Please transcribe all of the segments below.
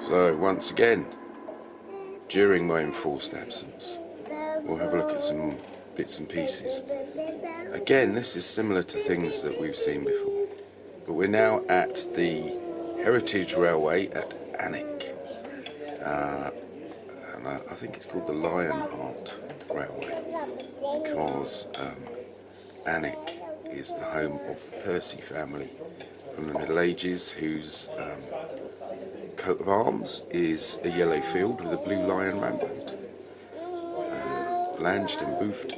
So once again, during my enforced absence, we'll have a look at some bits and pieces. Again, this is similar to things that we've seen before, but we're now at the Heritage Railway at Alnwick, and I think it's called the Lionheart Railway because Alnwick is the home of the Percy family from the Middle Ages, whose coat of arms is a yellow field with a blue lion rampant. Langed and boofed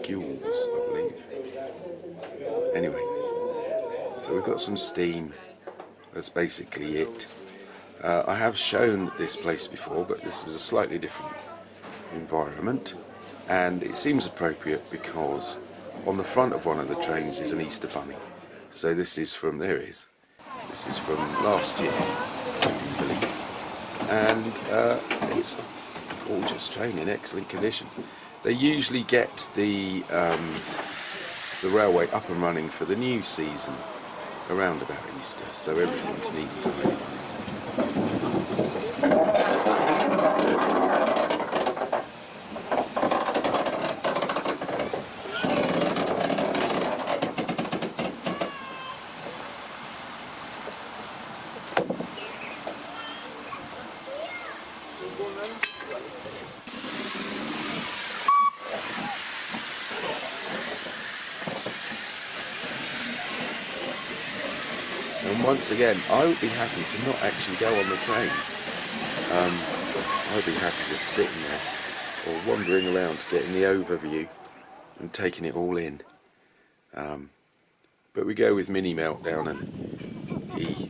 gules, I believe. Anyway, so we've got some steam. That's basically it. I have shown this place before, but this is a slightly different environment, and it seems appropriate because on the front of one of the trains is an Easter bunny. So this is from, there it is. This is from last year, I believe, and it's a gorgeous train in excellent condition. They usually get the railway up and running for the new season around about Easter, so everything's neat and tidy. And once again, I would be happy to not actually go on the train. I'd be happy just sitting there or wandering around getting the overview and taking it all in. But we go with Mini Meltdown, and he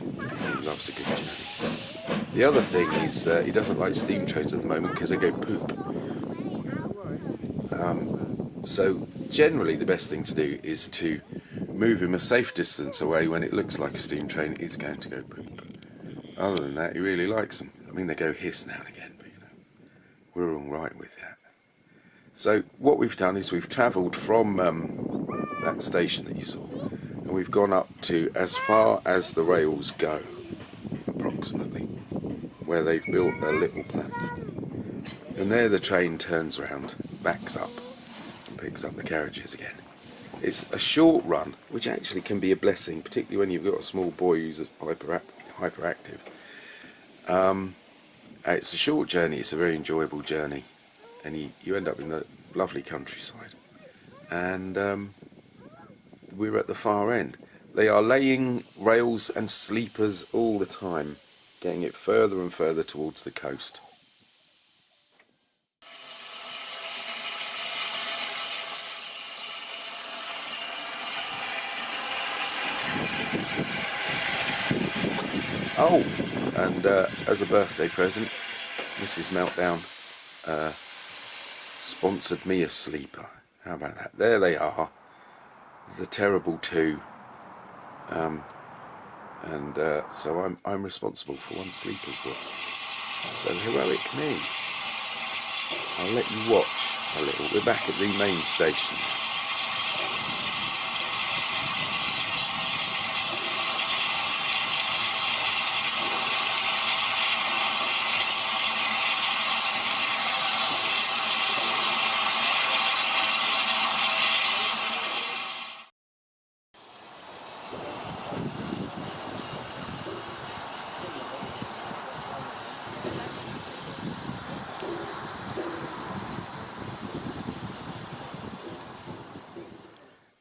loves a good journey. The other thing is he doesn't like steam trains at the moment because they go poop. So generally the best thing to do is to move him a safe distance away when it looks like a steam train is going to go poop. Other than that, he really likes them. I mean, they go hiss now and again, but you know, we're all right with that. So what we've done is we've travelled from that station that you saw, and we've gone up to as far as the rails go, approximately, where they've built a little platform. And there the train turns around, backs up, and picks up the carriages again. It's a short run, which actually can be a blessing, particularly when you've got a small boy who's hyperactive. It's a short journey, it's a very enjoyable journey, and you end up in the lovely countryside. And we're at the far end. They are laying rails and sleepers all the time, getting it further and further towards the coast. Oh, and as a birthday present, Mrs. Meltdown sponsored me a sleeper. How about that? There they are, the terrible two, and so I'm responsible for one sleeper's work. So heroic me. I'll let you watch a little. We're back at the main station.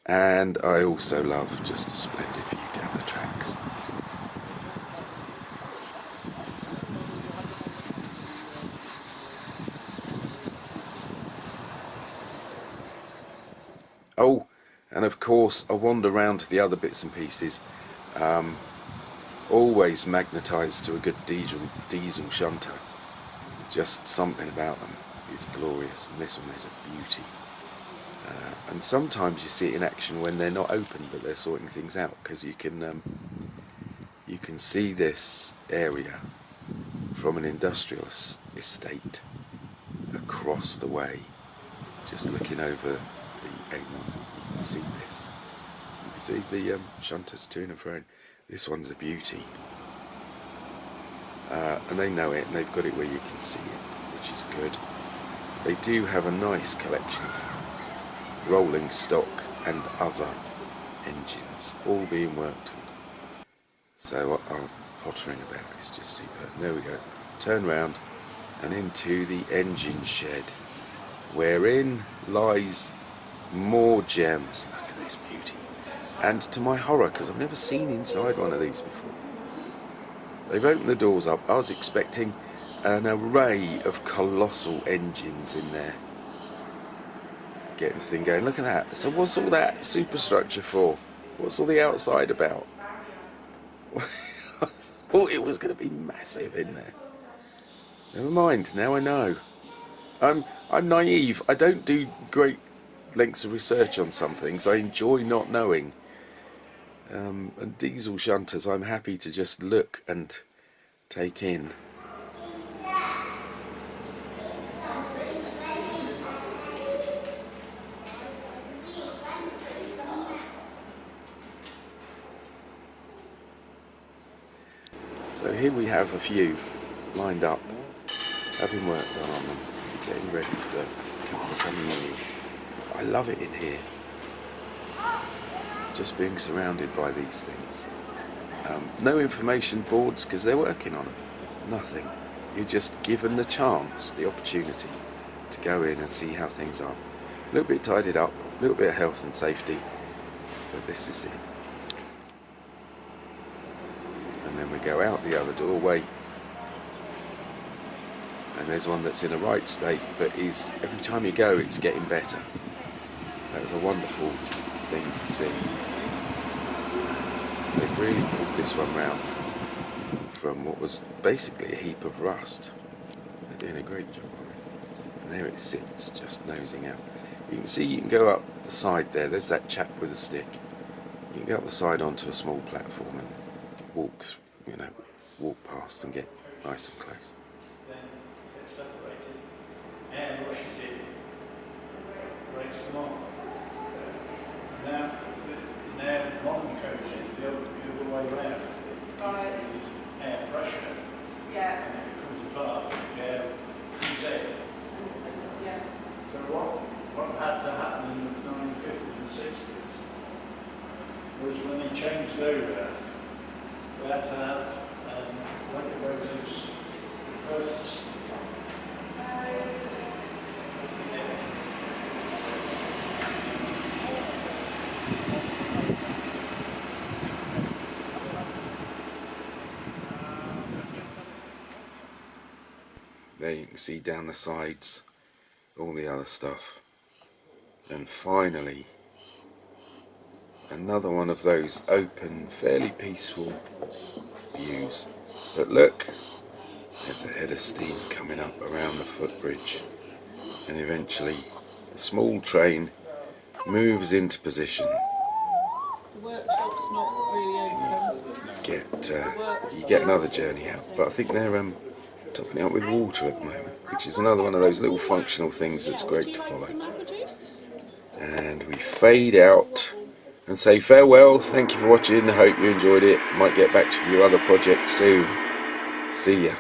And I also love just a splendid view down the tracks. Oh, and of course I wander round to the other bits and pieces. Always magnetised to a good diesel shunter. Just something about them is glorious, and this one is a beauty. And sometimes you see it in action when they're not open, but they're sorting things out, because you can see this area from an industrial estate across the way. Just looking over the A1, you can see this. You can see the shunters to and fro. This one's a beauty. and they know it, and they've got it where you can see it, which is good. They do have a nice collection of rolling stock and other engines, all being worked on. So our pottering about is just superb. There we go. Turn round and into the engine shed, wherein lies more gems. Look at this beauty. And to my horror, because I've never seen inside one of these before, they've opened the doors up. I was expecting an array of colossal engines in there. Getting the thing going. Look at that. So what's all that superstructure for? What's all the outside about? I thought it was going to be massive in there. Never mind, now I know. I'm naive. I don't do great lengths of research on some things. I enjoy not knowing. And diesel shunters, I'm happy to just look and take in. So here we have a few lined up, having work done on them, getting ready for a couple of coming years. I love it in here, just being surrounded by these things. No information boards because they're working on them, nothing. You're just given the chance, the opportunity to go in and see how things are. A little bit tidied up, a little bit of health and safety, but this is it. And then we go out the other doorway, and there's one that's in a right state, but is every time you go it's getting better. That was a wonderful thing to see. They've really pulled this one round from what was basically a heap of rust. They're doing a great job on it. And there it sits, just nosing out. You can see you can go up the side there. There's that chap with a stick. You can go up the side onto a small platform and walk, walk past and get nice and close. Then it's separated, air rushes in, breaks them on. Now modern coaches, the other way round. Right. Air pressure. Yeah. And it comes apart, air comes in. Yeah. So what had to happen in the 1950s and 60s was when they changed over, they had to have locomotives close to There you can see down the sides all the other stuff. And finally, another one of those open, fairly peaceful views. But look, there's a head of steam coming up around the footbridge, and eventually the small train moves into position. The workshop's not really open. You get another journey out, but I think they're topping it up with water at the moment, which is another one of those little functional things that's great to follow. And we fade out and say farewell. Thank you for watching. I hope you enjoyed it. Might get back to a few other projects soon. See ya.